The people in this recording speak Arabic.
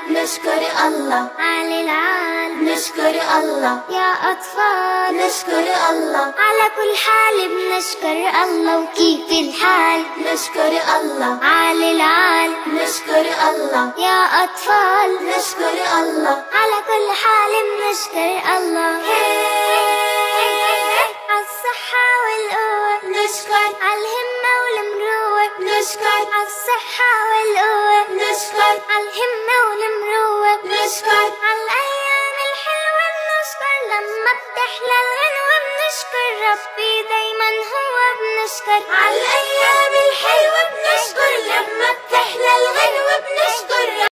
نشكر الله على العال، نشكر الله يا أطفال نشكر الله على كل حال بنشكر الله. وكيف الحال؟ نشكر الله على العال، نشكر الله يا أطفال نشكر الله على كل حال بنشكر الله. عالصحة والقوة نشكر عالهمة والمروة، نشكر عالصحة والقوة نشكر عالهمة والمروة، نشكر عالأيام الحلوة بنشكر لما بتحلى الغنوة، بنشكر ربي دايما هو بنشكر. عالأيام الحلوة بنشكر لما بتحلى الغنوة بنشكر